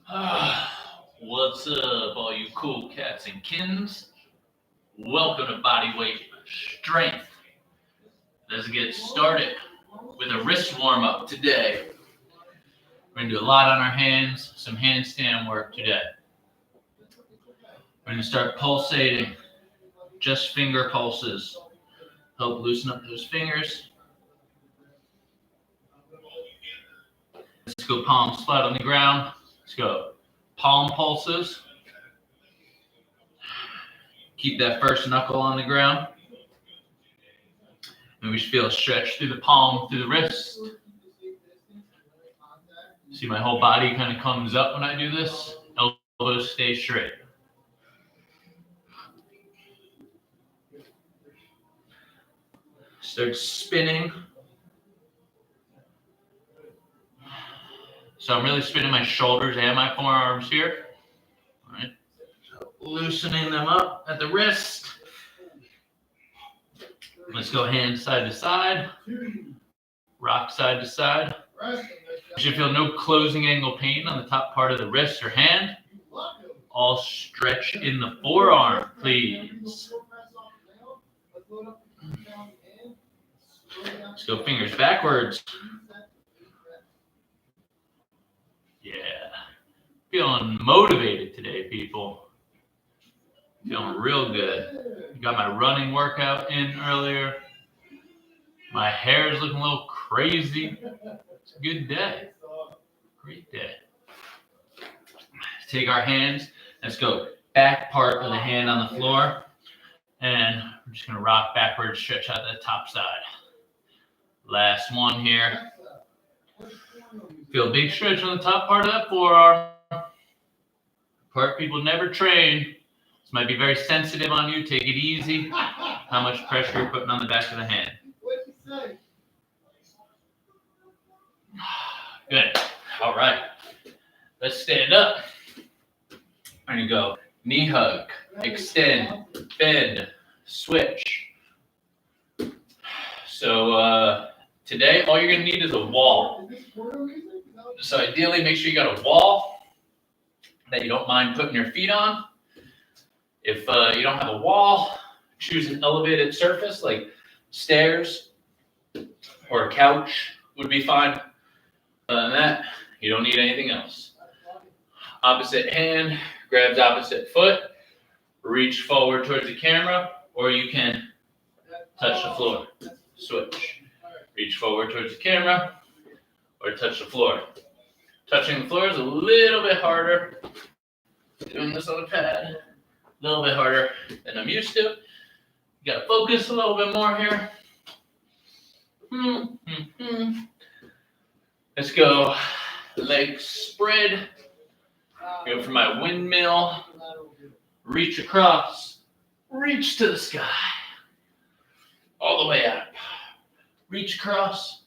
What's up, all you cool cats and kittens? Welcome to Bodyweight Strength. Let's get started with a wrist warm-up today. We're going to do a lot on our hands, some handstand work today. We're going to start pulsating, just finger pulses. Help loosen up those fingers. Let's go palms flat on the ground. Let's go palm pulses. Keep that first knuckle on the ground. And we should feel a stretch through the palm, through the wrist. See, my whole body kind of comes up when I do this. Elbows stay straight. Start spinning. So I'm really spinning my shoulders and my forearms here. All right. So loosening them up at the wrist. Let's go hand side to side. Rock side to side. You should feel no closing angle pain on the top part of the wrist or hand. All stretch in the forearm, please. Let's go fingers backwards. Yeah. Feeling motivated today, people. Feeling real good. Got my running workout in earlier. My hair is looking a little crazy. It's a good day. Great day. Take our hands. Let's go back part of the hand on the floor. And we're just going to rock backwards, stretch out the top side. Last one here. Feel a big stretch on the top part of that forearm. Part people never train. This might be very sensitive on you. Take it easy. How much pressure you're putting on the back of the hand. Good. All right. Let's stand up. We're going to go knee hug, extend, bend, switch. So today, all you're going to need is a wall. So ideally, make sure you got a wall that you don't mind putting your feet on. If you don't have a wall, choose an elevated surface like stairs or a couch would be fine. Other than that, you don't need anything else. Opposite hand grabs opposite foot. Reach forward towards the camera, or you can touch the floor. Switch. Reach forward towards the camera, or touch the floor. Touching the floor is a little bit harder. Doing this on the pad, a little bit harder than I'm used to. You gotta focus a little bit more here. Let's go legs spread. Go for my windmill. Reach across. Reach to the sky. All the way up. Reach across.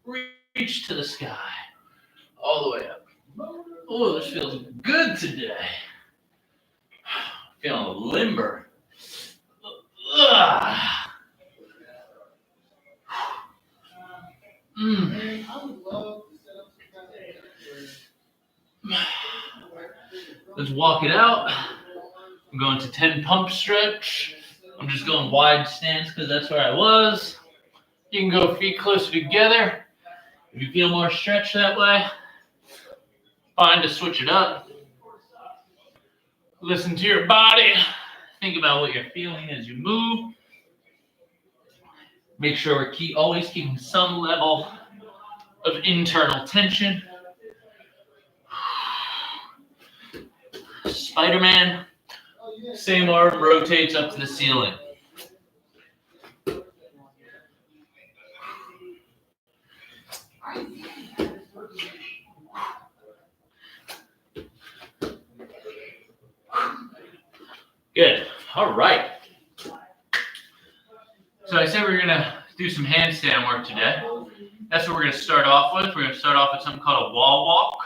Reach to the sky. All the way up. Oh, this feels good today. Feeling limber. Let's walk it out. I'm going to 10 pump stretch. I'm just going wide stance because that's where I was. You can go feet closer together. If you feel more stretch that way, fine to switch it up. Listen to your body. Think about what you're feeling as you move. Make sure we're always keeping some level of internal tension. Spider-Man, same arm rotates up to the ceiling. Good. All right. So I said we're going to do some handstand work today. That's what we're going to start off with. We're going to start off with something called a wall walk.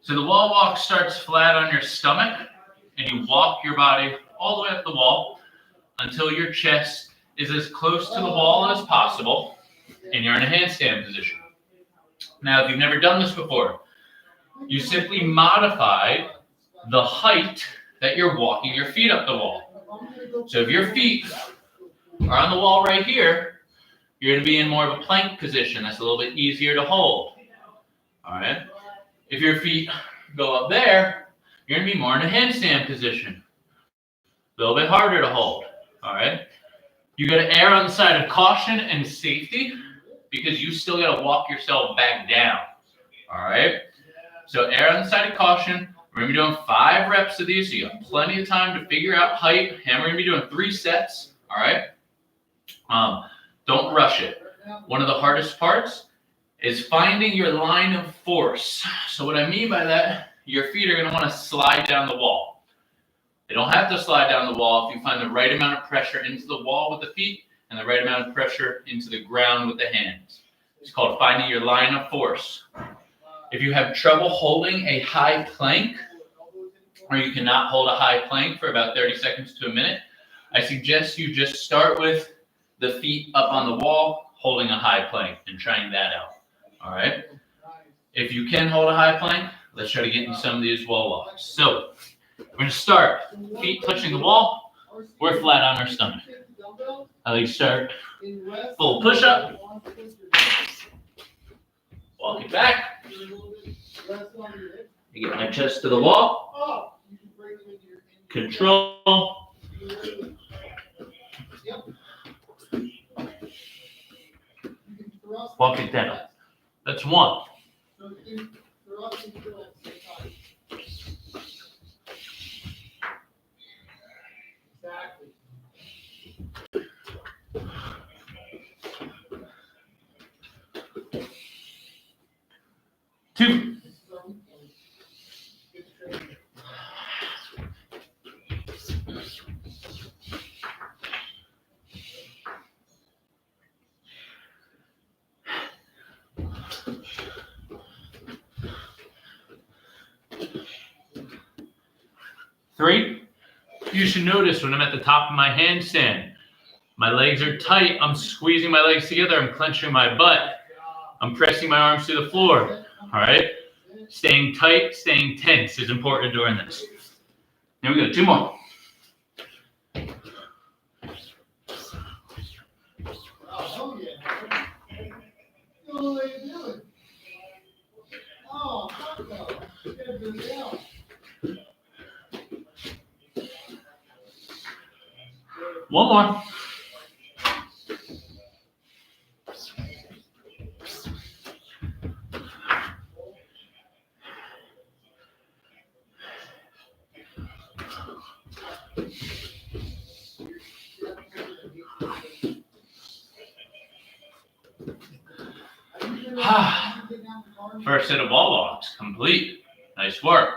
So the wall walk starts flat on your stomach, and you walk your body all the way up the wall until your chest is as close to the wall as possible, and you're in a handstand position. Now, if you've never done this before, You simply modify the height that you're walking your feet up the wall. So if your feet are on the wall right here, you're going to be in more of a plank position. That's a little bit easier to hold. All right. If your feet go up there, you're going to be more in a handstand position. A little bit harder to hold. All right. You got to err on the side of caution and safety because you still got to walk yourself back down. All right. So err on the side of caution. We're going to be doing 5 reps of these, so you have plenty of time to figure out height. And we're going to be doing 3 sets. All right. Don't rush it. One of the hardest parts is finding your line of force. So what I mean by that, your feet are going to want to slide down the wall. They don't have to slide down the wall if you find the right amount of pressure into the wall with the feet and the right amount of pressure into the ground with the hands. It's called finding your line of force. If you have trouble holding a high plank, or you cannot hold a high plank for about 30 seconds to a minute, I suggest you just start with the feet up on the wall, holding a high plank and trying that out. All right. If you can hold a high plank, let's try to get in some of these wall walks. So we're going to start feet touching the wall. We're flat on our stomach. I like to start full push up. Walk it back. I get my chest to the wall. Control. Walk it down. That's 1. Two. 3. You should notice when I'm at the top of my handstand, my legs are tight. I'm squeezing my legs together. I'm clenching my butt. I'm pressing my arms to the floor. All right. Staying tight, staying tense is important during this. Here we go. 2 more. One more. First set of wall walks complete. Nice work.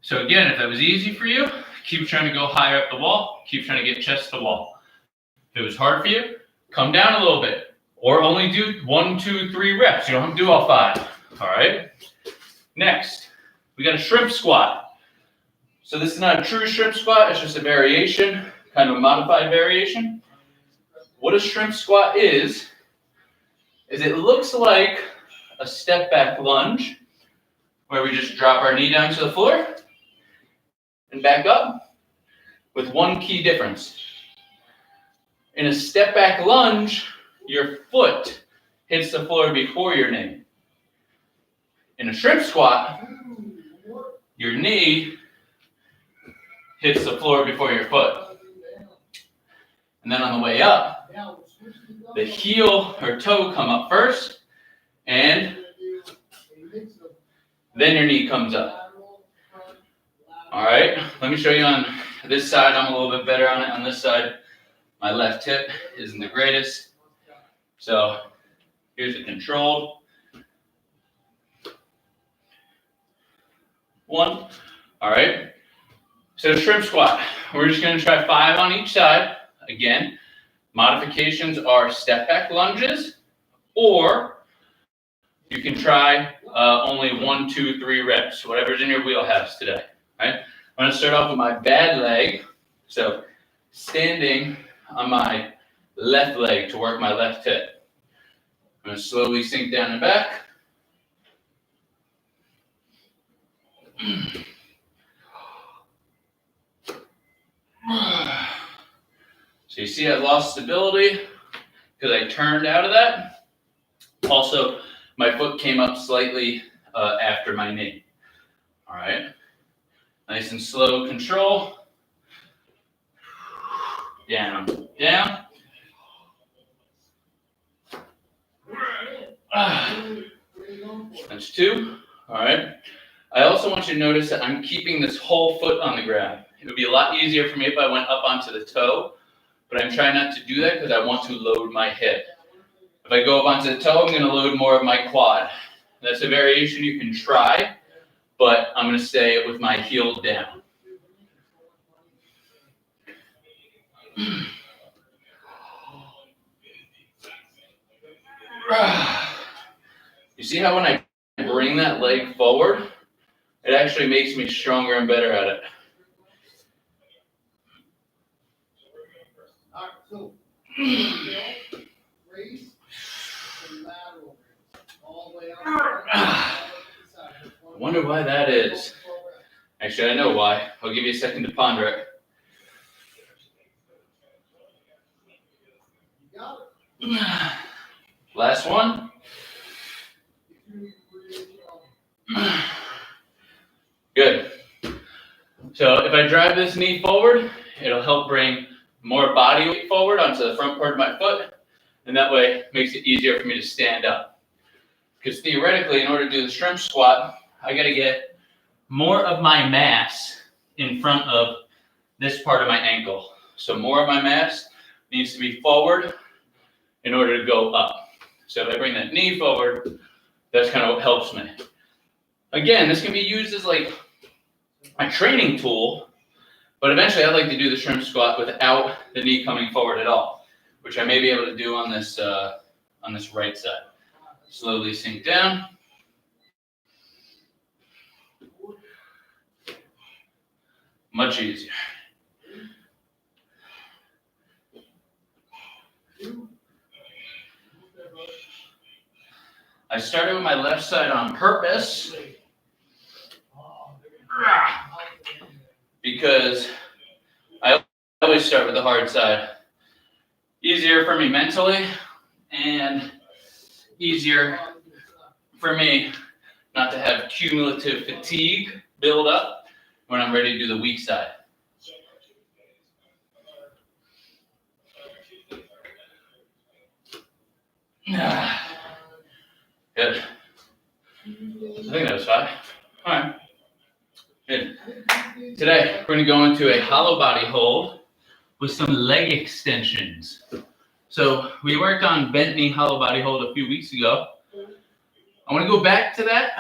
So again, if that was easy for you, keep trying to go higher up the wall. Keep trying to get chest to wall. If it was hard for you, come down a little bit. Or only do 1, 2, 3 reps. You don't have to do all 5. All right. Next, we got a shrimp squat. So this is not a true shrimp squat. It's just a variation, kind of a modified variation. What a shrimp squat is it looks like a step back lunge where we just drop our knee down to the floor and back up with one key difference. In a step back lunge, your foot hits the floor before your knee. In a shrimp squat, your knee hits the floor before your foot. And then on the way up, the heel or toe come up first, and then your knee comes up. All right, let me show you on this side. I'm a little bit better on it. On this side, my left hip isn't the greatest. So here's a controlled one. All right, so shrimp squat. We're just going to try 5 on each side. Again, modifications are step back lunges, or you can try only 1, 2, 3 reps, whatever's in your wheelhouse today. All right, I'm going to start off with my bad leg. So standing on my left leg to work my left hip. I'm going to slowly sink down and back. So you see I lost stability because I turned out of that. Also, my foot came up slightly after my knee. All right. Nice and slow control. Down, down. That's 2. All right. I also want you to notice that I'm keeping this whole foot on the ground. It would be a lot easier for me if I went up onto the toe, but I'm trying not to do that because I want to load my hip. If I go up onto the toe, I'm going to load more of my quad. That's a variation you can try, but I'm going to stay with my heel down. You see how when I bring that leg forward, it actually makes me stronger and better at it. All right, so raise and lateral all the way out. I wonder why that is. Actually, I know why. I'll give you a second to ponder it. You got it. Last one. Good. So if I drive this knee forward, it'll help bring more body weight forward onto the front part of my foot, and that way it makes it easier for me to stand up. Because theoretically, in order to do the shrimp squat, I got to get more of my mass in front of this part of my ankle. So more of my mass needs to be forward in order to go up. So if I bring that knee forward, that's kind of what helps me. Again, this can be used as like a training tool, but eventually I'd like to do the shrimp squat without the knee coming forward at all, which I may be able to do on this right side. Slowly sink down. Much easier. I started with my left side on purpose because I always start with the hard side. Easier for me mentally and easier for me not to have cumulative fatigue build up when I'm ready to do the weak side. Good. I think that was 5. All right. Good. Today, we're going to go into a hollow body hold with some leg extensions. So we worked on bent knee hollow body hold a few weeks ago. I want to go back to that.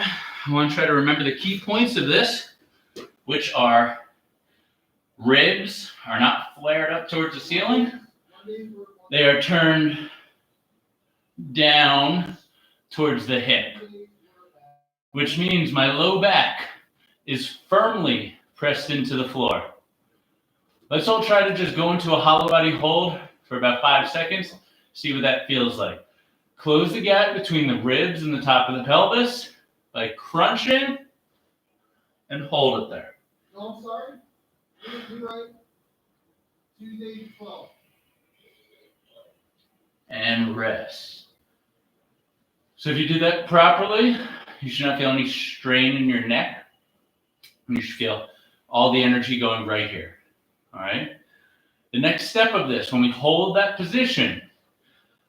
I want to try to remember the key points of this, which are ribs are not flared up towards the ceiling. They are turned down towards the hip, which means my low back is firmly pressed into the floor. Let's all try to just go into a hollow body hold for about 5 seconds, see what that feels like. Close the gap between the ribs and the top of the pelvis by crunching and hold it there. No, I'm sorry. You're right. Tuesday 12. And rest. So if you do that properly, you should not feel any strain in your neck. You should feel all the energy going right here. All right. The next step of this, when we hold that position,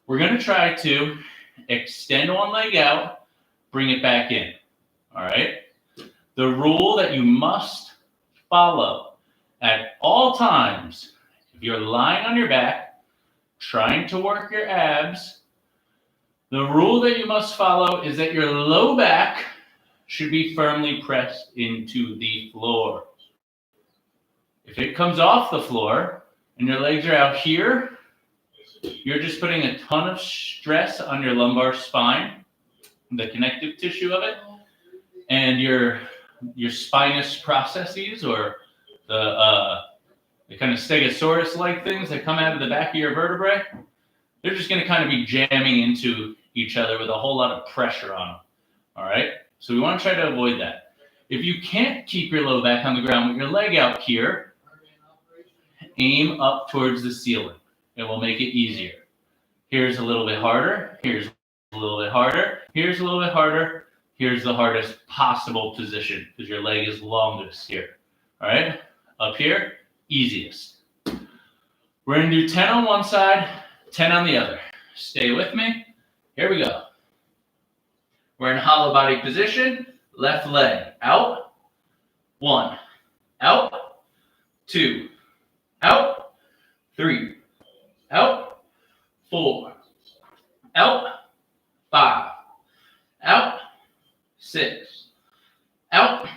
we're going to try to extend one leg out, bring it back in. All right. The rule that you must follow at all times, if you're lying on your back, trying to work your abs, the rule that you must follow is that your low back should be firmly pressed into the floor. If it comes off the floor and your legs are out here, you're just putting a ton of stress on your lumbar spine, the connective tissue of it, and your spinous processes, or the kind of stegosaurus-like things that come out of the back of your vertebrae. They're just going to kind of be jamming into each other with a whole lot of pressure on them. All right? So we want to try to avoid that. If you can't keep your low back on the ground with your leg out here, aim up towards the ceiling. It will make it easier. Here's a little bit harder. Here's a little bit harder. Here's a little bit harder. Here's the hardest possible position because your leg is longest here. All right? Up here, easiest. We're going to do 10 on one side, 10 on the other. Stay with me. Here we go. We're in hollow body position. Left leg out. 1. Out. 2. Out. 3. Out. 4. Out. 5. Out. 6. Out.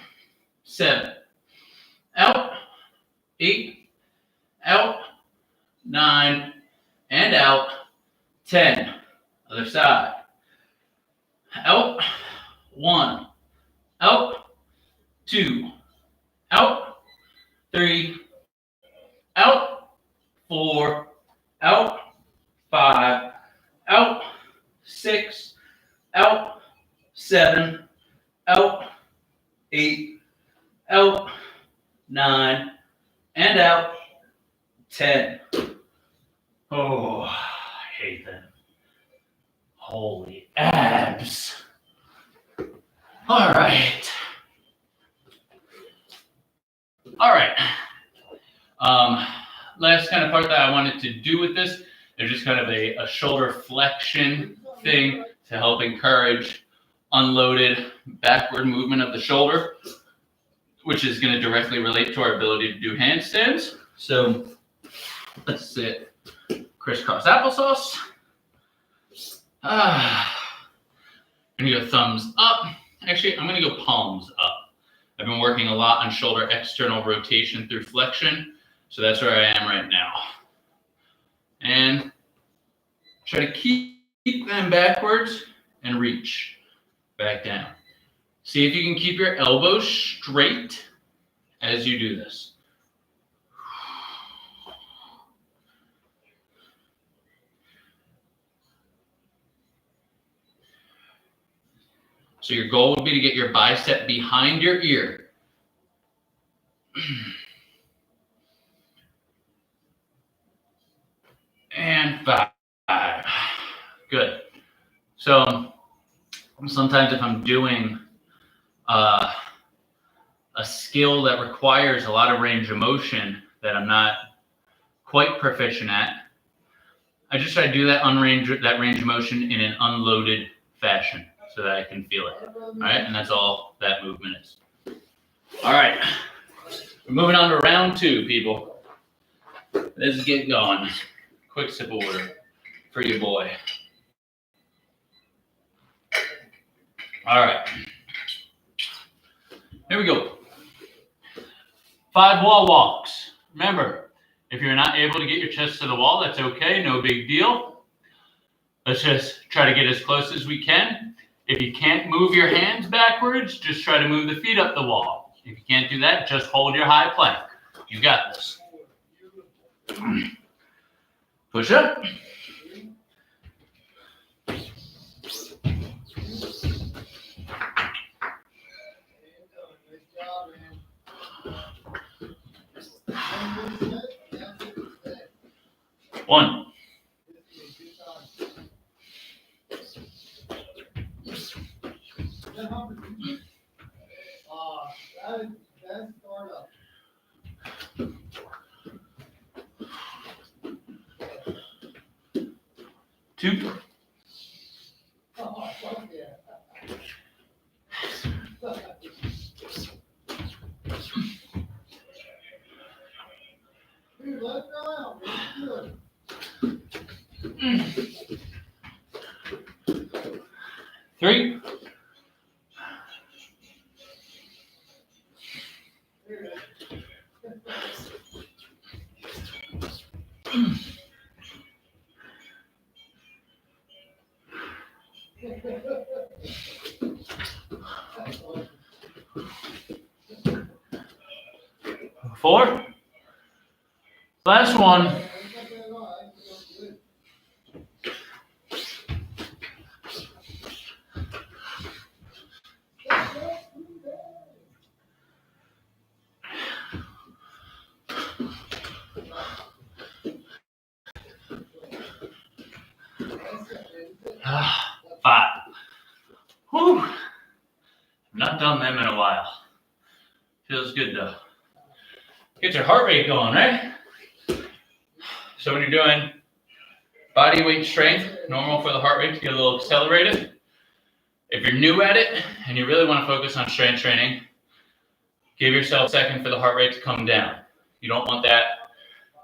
7. Out. 8. Out. 9. And out. 10. Other side. Out. 1. Out. 2. Out. 3. Out. 4. Out. 5. Out. 6. Out. 7. Out. 8. Out. 9. And out. 10. Oh, I hate them. Holy abs. All right. Last kind of part that I wanted to do with this is just kind of a shoulder flexion thing to help encourage unloaded backward movement of the shoulder, which is going to directly relate to our ability to do handstands. So let's sit crisscross applesauce. I'm going to go thumbs up. Actually, I'm going to go palms up. I've been working a lot on shoulder external rotation through flexion, so that's where I am right now. And try to keep them backwards and reach back down. See if you can keep your elbows straight as you do this. So your goal would be to get your bicep behind your ear. And 5. Good. So sometimes if I'm doing a skill that requires a lot of range of motion that I'm not quite proficient at, I just try to do that range of motion in an unloaded fashion so that I can feel it. All right, and that's all that movement is. All right, we're moving on to round 2, people. Let's get going. Quick sip of water for you, boy. All right, here we go. 5 wall walks. Remember, if you're not able to get your chest to the wall, that's okay, no big deal. Let's just try to get as close as we can. If you can't move your hands backwards, just try to move the feet up the wall. If you can't do that, just hold your high plank. You got this. Push up. One. That's start up. 2. Oh, fuck yeah. Dude, let it go out. It's good. 3. 4. Last one. Not done them in a while. Feels good though. Get your heart rate going, right? So when you're doing body weight strength, normal for the heart rate to get a little accelerated. If you're new at it and you really want to focus on strength training, give yourself a second for the heart rate to come down. You don't want that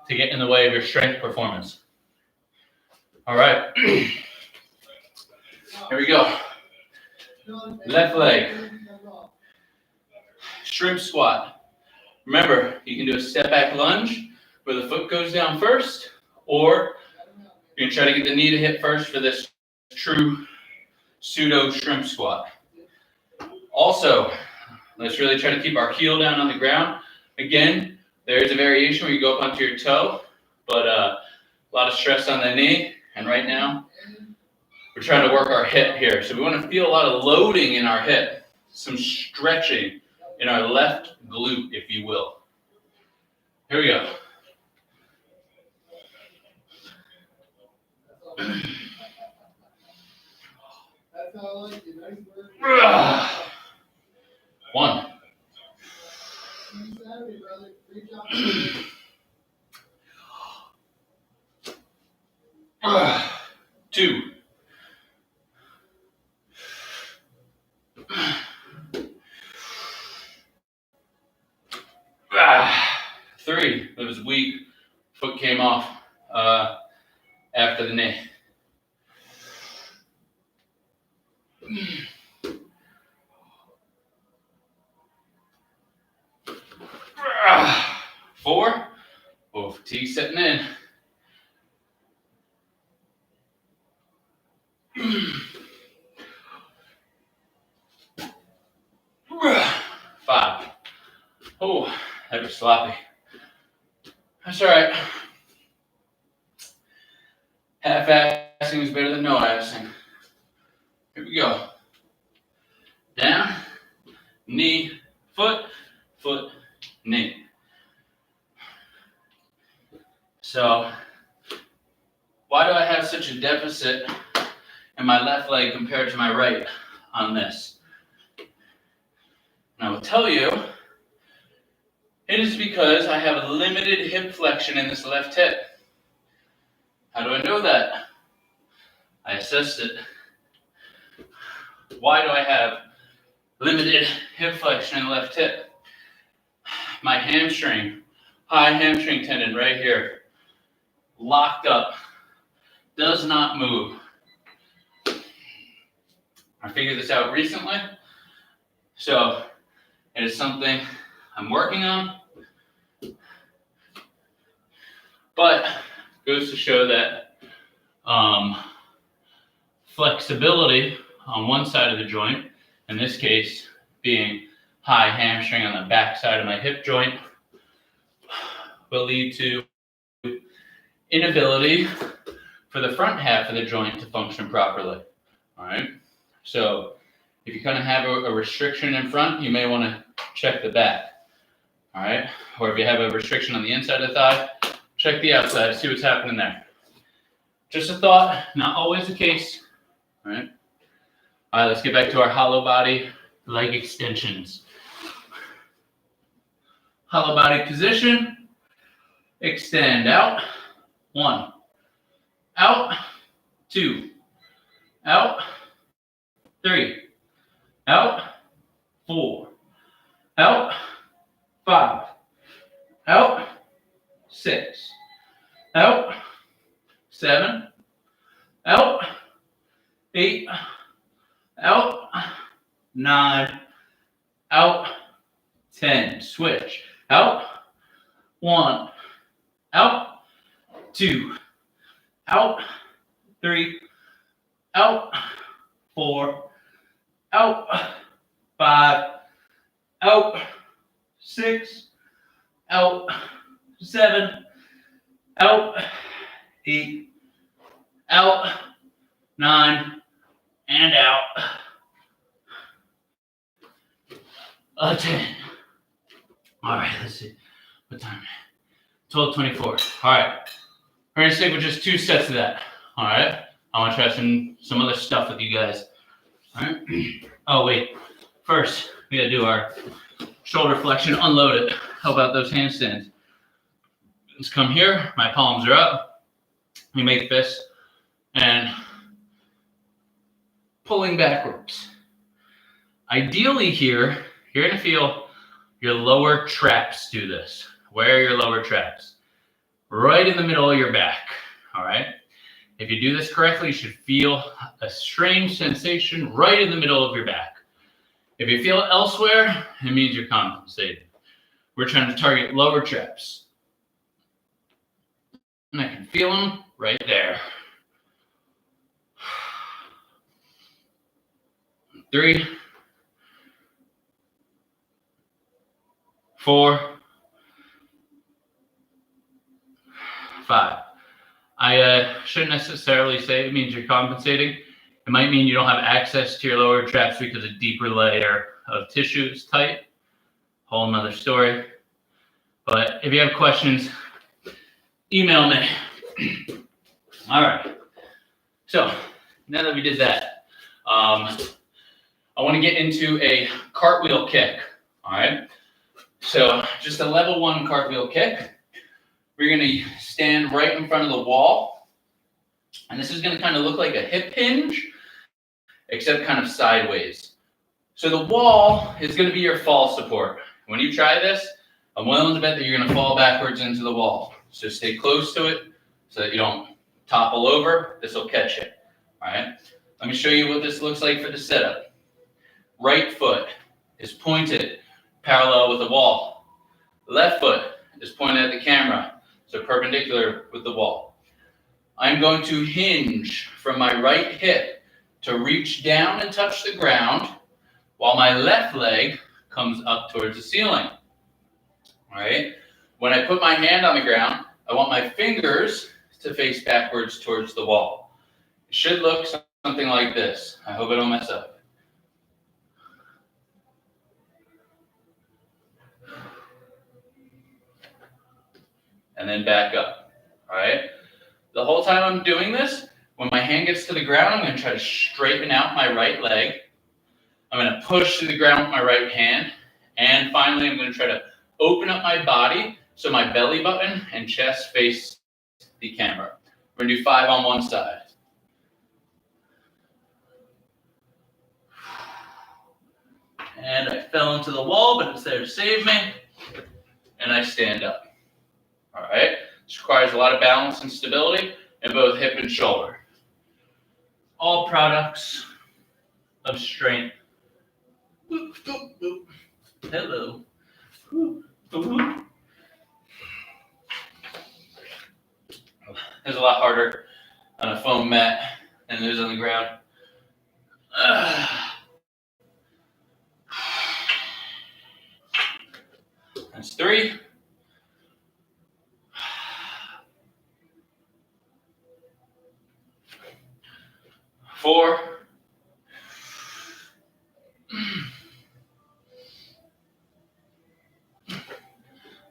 to get in the way of your strength performance. All right. Here we go. Left leg. Shrimp squat. Remember, you can do a step back lunge where the foot goes down first, or you're going to try to get the knee to hit first for this true pseudo shrimp squat. Also, let's really try to keep our heel down on the ground. Again, there is a variation where you go up onto your toe, but a lot of stress on the knee. And right now, we're trying to work our hip here. So we want to feel a lot of loading in our hip, some stretching in our left glute, if you will. Here we go. One. Two. Three. It was weak. Foot came off after the knee. Four. Oh, fatigue setting in. Five. Oh, that was sloppy. That's all right. Half-assing is better than no assing. Here we go. Down, knee, foot, foot, knee. So, why do I have such a deficit in my left leg compared to my right on this? And I will tell you, it is because I have a limited hip flexion in this left hip. How do I know that? I assessed it. Why do I have limited hip flexion in the left hip? My hamstring, high hamstring tendon right here, locked up, does not move. I figured this out recently, so it is something I'm working on, but goes to show that flexibility on one side of the joint, in this case being high hamstring on the back side of my hip joint, will lead to inability for the front half of the joint to function properly. All right, so if you kind of have a restriction in front, you may want to check the back. All right, or if you have a restriction on the inside of the thigh, check the outside, see what's happening there. Just a thought, not always the case. All right, let's get back to our hollow body leg extensions. Hollow body position, extend out, 1, out, 2, out, 3, out, 4, out, 5, out, 6, out, 7, out, 8, out, 9, out, 10. Switch. Out, 1, out, 2, out, 3, out, 4, out, 5, out, 6, out, 7, out, 8, out, 9, and out. 10. All right, let's see. What time? 12:24. All right. We're going to stick with just 2 sets of that. All right. I want to try some other stuff with you guys. All right. Oh, wait. First, we gotta do our shoulder flexion, unload it. How about those handstands? Let's come here, my palms are up. We make fists and pulling backwards. Ideally here, you're gonna feel your lower traps do this. Where are your lower traps? Right in the middle of your back, all right? If you do this correctly, you should feel a strange sensation right in the middle of your back. If you feel it elsewhere, it means you're compensating. We're trying to target lower traps. And I can feel them right there. 3, 4, 5. I shouldn't necessarily say it means you're compensating. It might mean you don't have access to your lower traps because a deeper layer of tissue is tight. Whole nother story. But if you have questions, email me. All right. So now that we did that, I want to get into a cartwheel kick. All right. So just a level 1 cartwheel kick. We're going to stand right in front of the wall. And this is going to kind of look like a hip hinge, except kind of sideways. So the wall is going to be your fall support. When you try this, I'm willing to bet that you're going to fall backwards into the wall. So stay close to it so that you don't topple over. This will catch it. All right. Let me show you what this looks like for the setup. Right foot is pointed parallel with the wall. Left foot is pointed at the camera, so perpendicular with the wall. I'm going to hinge from my right hip to reach down and touch the ground while my left leg comes up towards the ceiling. All right. When I put my hand on the ground, I want my fingers to face backwards towards the wall. It should look something like this. I hope I don't mess up. And then back up. All right. The whole time I'm doing this, when my hand gets to the ground, I'm going to try to straighten out my right leg. I'm going to push to the ground with my right hand. And finally, I'm going to try to open up my body so my belly button and chest face the camera. We're going to do 5 on one side. And I fell into the wall, but it's there to save me. And I stand up. All right. This requires a lot of balance and stability in both hip and shoulder. All products of strength. Hello. It's a lot harder on a foam mat than it is on the ground. That's 3. 4.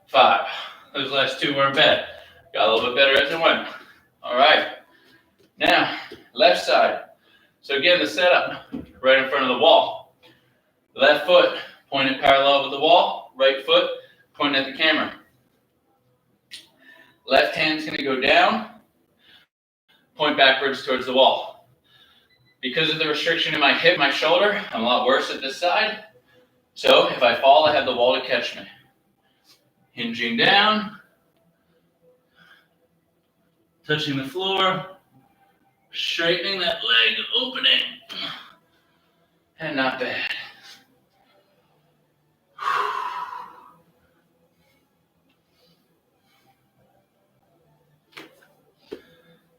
5. Those last 2 weren't bad. Got a little bit better as it went. All right. Now, left side. So again, the setup right in front of the wall. Left foot pointed parallel with the wall. Right foot pointing at the camera. Left hand's going to go down, point backwards towards the wall. Because of the restriction in my hip, my shoulder, I'm a lot worse at this side. So if I fall, I have the wall to catch me. Hinging down, touching the floor, straightening that leg, opening, and not bad.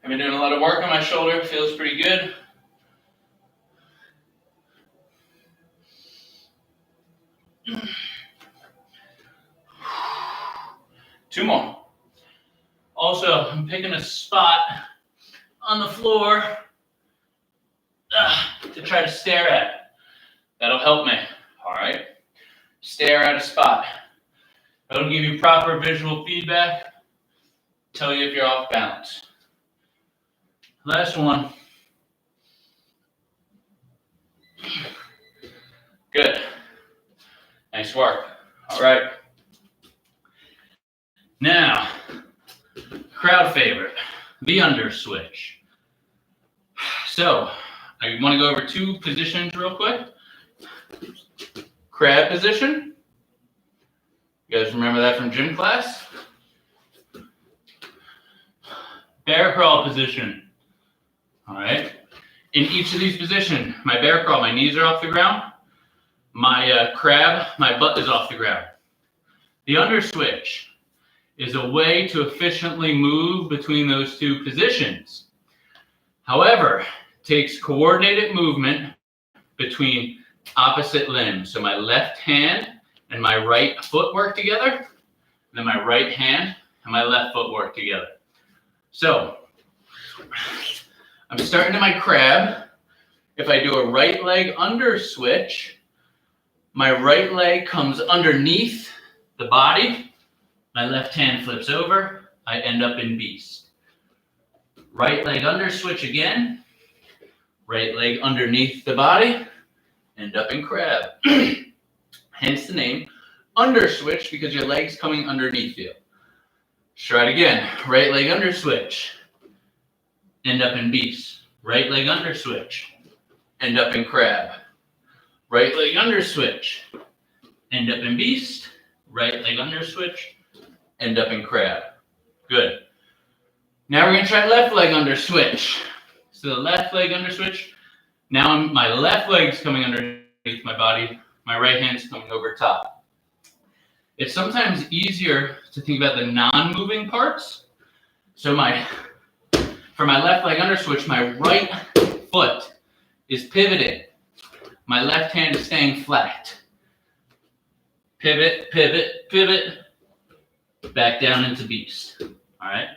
I've been doing a lot of work on my shoulder, feels pretty good. Two more. Also, I'm picking a spot on the floor to try to stare at. That'll help me, all right? Stare at a spot. That'll give you proper visual feedback, tell you if you're off balance. Last one. Good. Nice work. All right. Now, crowd favorite, the under switch. So, I want to go over 2 positions real quick. Crab position. You guys remember that from gym class? Bear crawl position. All right. In each of these positions, my bear crawl, my knees are off the ground. My crab, my butt is off the ground. The under switch is a way to efficiently move between those 2 positions. However, it takes coordinated movement between opposite limbs. So my left hand and my right foot work together, and then my right hand and my left foot work together. So I'm starting to my crab. If I do a right leg under switch, my right leg comes underneath the body. My left hand flips over. I end up in beast. Right leg under switch again. Right leg underneath the body. End up in crab. Hence the name under switch, because your leg's coming underneath you. Let's try it again. Right leg under switch. End up in beast. Right leg under switch. End up in crab. Right leg under switch. End up in beast. Right leg under switch. End up in crab. Good. Now we're going to try left leg under switch. So the left leg under switch. Now my left leg's coming underneath my body. My right hand's coming over top. It's sometimes easier to think about the non-moving parts. So for my left leg under switch, my right foot is pivoting. My left hand is staying flat. Pivot, pivot, pivot. Back down into beast. All right.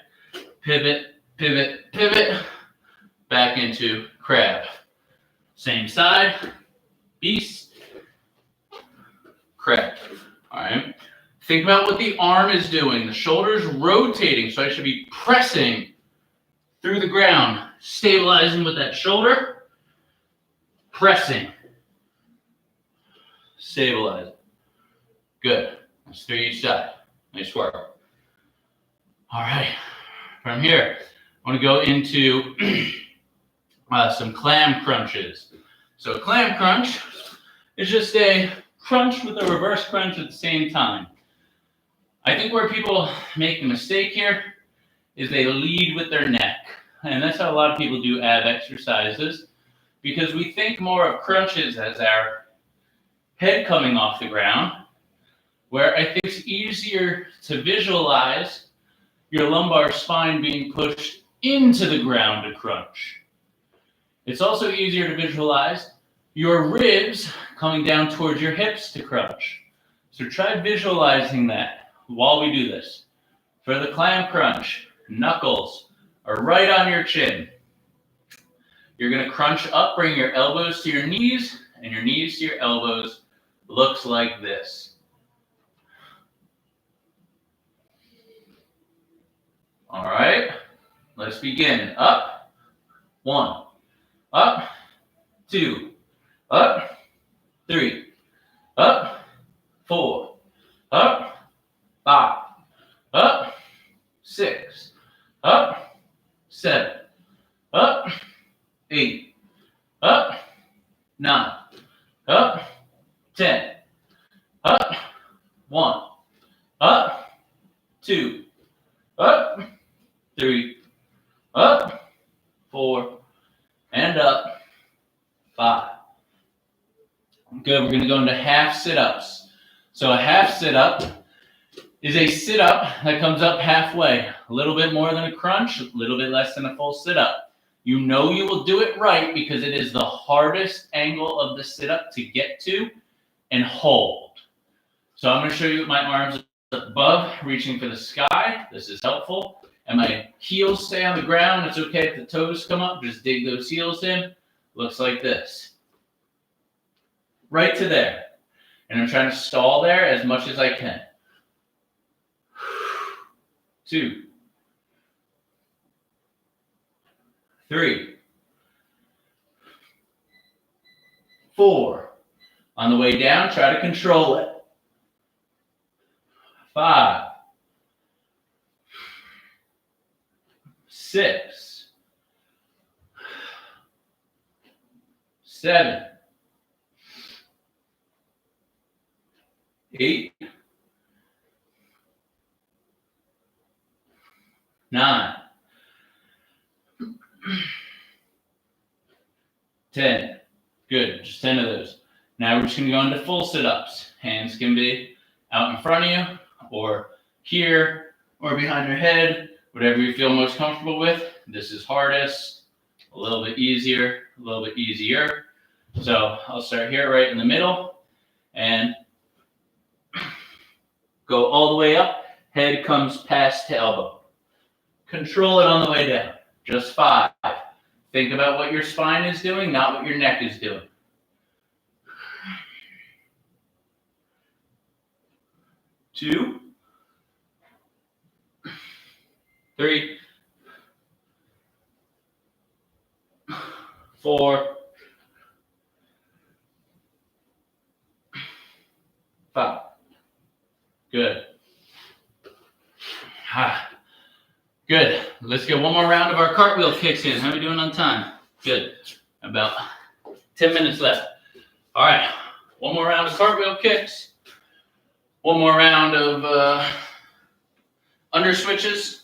Pivot, pivot, pivot. Back into crab. Same side. Beast. Crab. All right. Think about what the arm is doing. The shoulder's rotating, so I should be pressing through the ground, stabilizing with that shoulder, pressing, stabilizing. Good. That's 3 each side. Nice work. All right. From here, I want to go into some clam crunches. So a clam crunch is just a crunch with a reverse crunch at the same time. I think where people make the mistake here is they lead with their neck. And that's how a lot of people do ab exercises, because we think more of crunches as our head coming off the ground, where I think it's easier to visualize your lumbar spine being pushed into the ground to crunch. It's also easier to visualize your ribs coming down towards your hips to crunch. So try visualizing that while we do this. For the clam crunch, knuckles are right on your chin. You're going to crunch up, bring your elbows to your knees, and your knees to your elbows. Looks like this. All right, let's begin. Up, 1, up, 2, up, 3, up, 4, up, 5, up, 6, up, 7, up, 8, up, 9, up, 10, up, 1, up, 2, up, 3, up, 4, and up, 5. Good, we're going to go into half sit-ups. So a half sit-up is a sit-up that comes up halfway. A little bit more than a crunch, a little bit less than a full sit-up. You know you will do it right because it is the hardest angle of the sit-up to get to and hold. So I'm going to show you with my arms above, reaching for the sky. This is helpful. And my heels stay on the ground. It's okay if the toes come up. Just dig those heels in. Looks like this. Right to there. And I'm trying to stall there as much as I can. 2, 3, 4. On the way down, try to control it. 5, 6, 7, 8, 9, 10. Good, just 10 of those. Now we're just gonna go into full sit-ups. Hands can be out in front of you, or here, or behind your head, whatever you feel most comfortable with. This is hardest, a little bit easier, a little bit easier. So I'll start here right in the middle and go all the way up. Head comes past to elbow. Control it on the way down. Just 5. Think about what your spine is doing, not what your neck is doing. 2, 3, 4, 5. Good. Good. Let's get one more round of our cartwheel kicks in. How are we doing on time? Good. About 10 minutes left. All right. One more round of cartwheel kicks. One more round of under switches.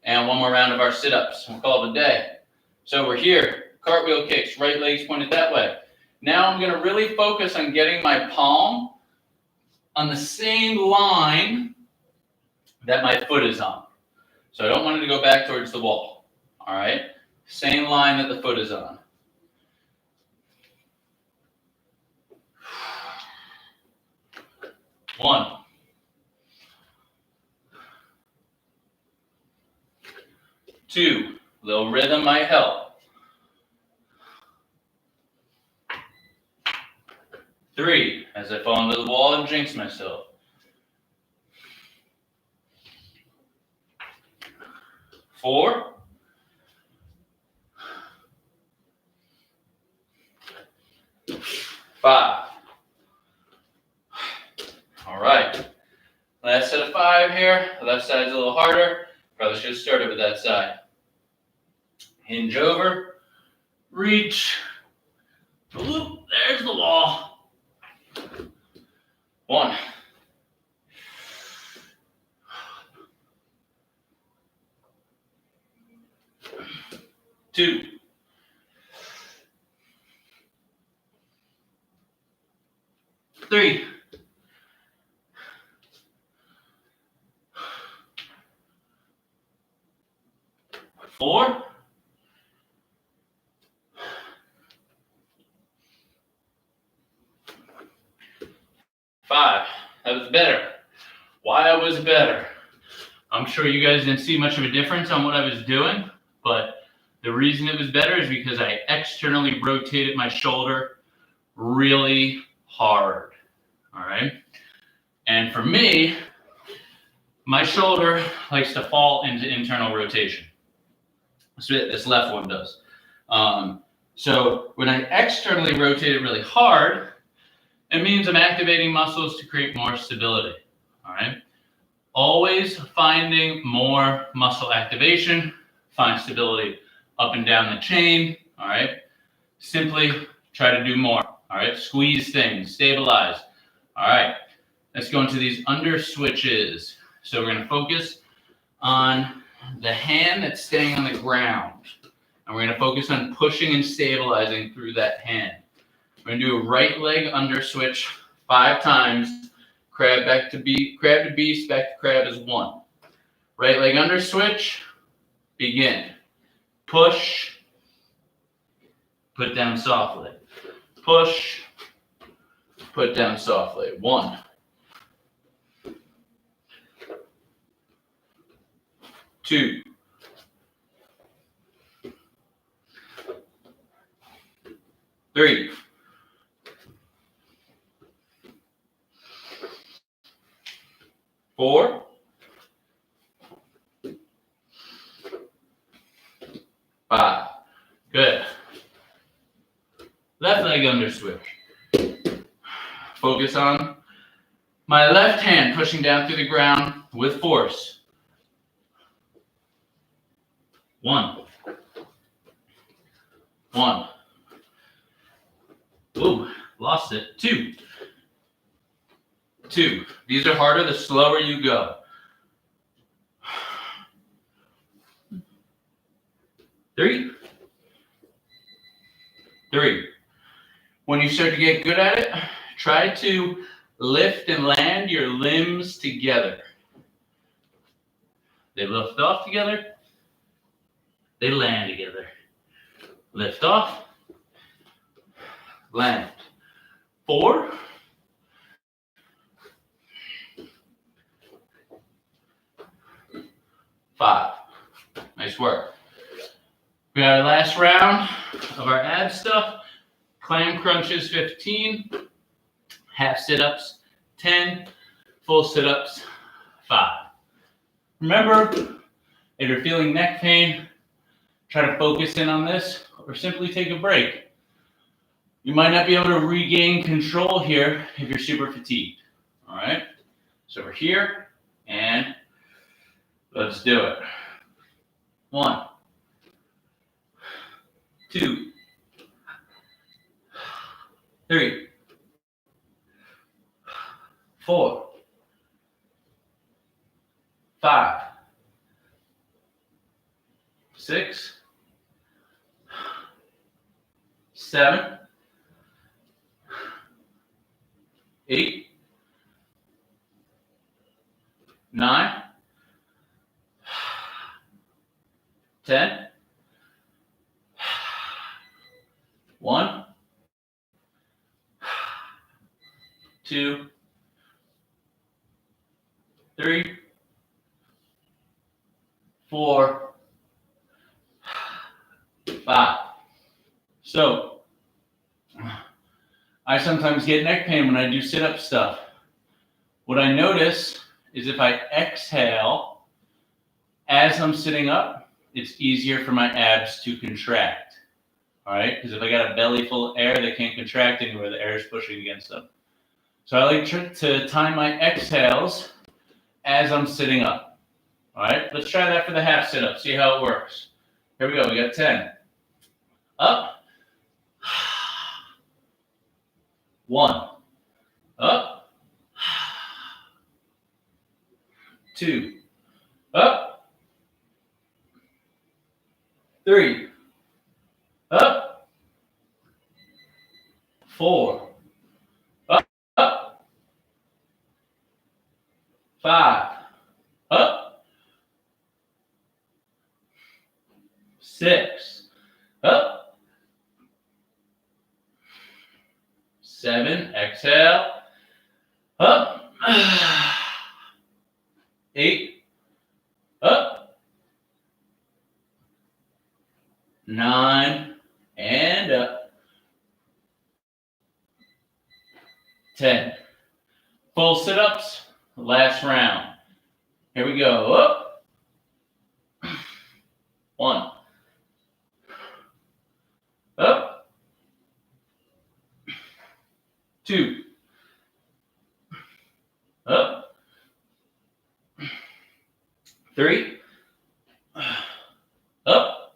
And one more round of our sit-ups. We'll call it a day. So we're here. Cartwheel kicks. Right leg's pointed that way. Now I'm going to really focus on getting my palm on the same line that my foot is on. So I don't want it to go back towards the wall. All right? Same line that the foot is on. 1, 2, little rhythm might help. 3, as I fall into the wall and jinx myself. 4, 5. All right. Last set of 5 here. The left side's a little harder. Probably should have started with that side. Hinge over. Reach. Oop, there's the wall. 1. 2. 3. 4. 5. That was better. Why was it better? I'm sure you guys didn't see much of a difference on what I was doing, but the reason it was better is because I externally rotated my shoulder really hard. All right. And for me, my shoulder likes to fall into internal rotation. So this left one does. So when I externally rotate it really hard, it means I'm activating muscles to create more stability. All right. Always finding more muscle activation, find stability up and down the chain. All right. Simply try to do more. All right. Squeeze things, stabilize. All right. Let's go into these under switches. So we're going to focus on the hand that's staying on the ground. And we're going to focus on pushing and stabilizing through that hand. We're going to do a right leg under switch 5 times. Crab back to beast, crab to beast, back to crab is 1. Right leg under switch, begin. Push, put down softly. Push, put down softly. 1. 2. 3. 4. 5. Good. Left leg under switch. Focus on My left hand pushing down through the ground with force. 1. 1. Ooh, lost it. 2. 2. These are harder the slower you go. 3. 3. When you start to get good at it, try to lift and land your limbs together. They lift off together. They land together. Lift off. Land. 4. 5. Nice work. We got our last round of our ab stuff. Clam crunches 15. Half sit-ups 10. Full sit-ups 5. Remember, if you're feeling neck pain, try to focus in on this or simply take a break. You might not be able to regain control here if you're super fatigued. All right? So we're here and let's do it. 1, 2, 3, 4, 5, 6, 7, 8, 9, 10, 1, 2, 3, 4, 5. So, I sometimes get neck pain when I do sit-up stuff. What I notice is if I exhale as I'm sitting up, it's easier for my abs to contract. All right? Because if I got a belly full of air, they can't contract anywhere. The air is pushing against them. So I like to time my exhales as I'm sitting up. All right? Let's try that for the half sit-up. See how it works. Here we go. We got 10. Up. 1. Up. 2. Up. 3. Up. 4. Up. Up. 5. Up. 6. Up. 7. Exhale. Up. 8. Up. 9. And up. 10. Full sit-ups. Last round. Here we go. Up. 1. Up. 2. Up. 3. Up.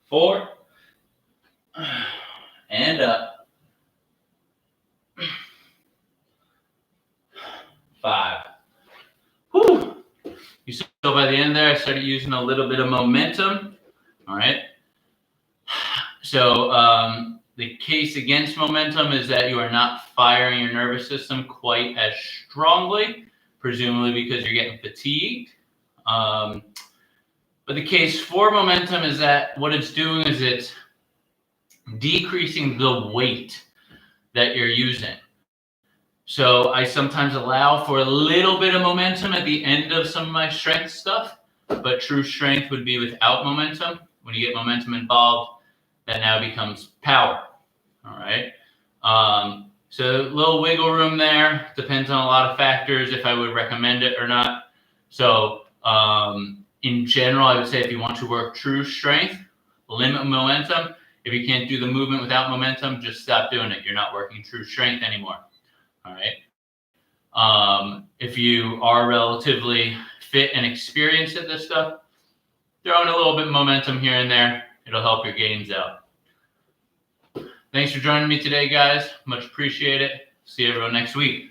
4. And up. 5. Whew. You saw by the end there, I started using a little bit of momentum. All right. So the case against momentum is that you are not firing your nervous system quite as strongly, presumably because you're getting fatigued. But the case for momentum is that what it's doing is it's decreasing the weight that you're using. So I sometimes allow for a little bit of momentum at the end of some of my strength stuff, but true strength would be without momentum. When you get momentum involved, that now becomes power. All right. So a little wiggle room there. Depends on a lot of factors if I would recommend it or not. So in general, I would say if you want to work true strength, limit momentum. If you can't do the movement without momentum, just stop doing it. You're not working true strength anymore. All right. If you are relatively fit and experienced at this stuff, throw in a little bit of momentum here and there. It'll help your gains out. Thanks for joining me today, guys. Much appreciate it. See everyone next week.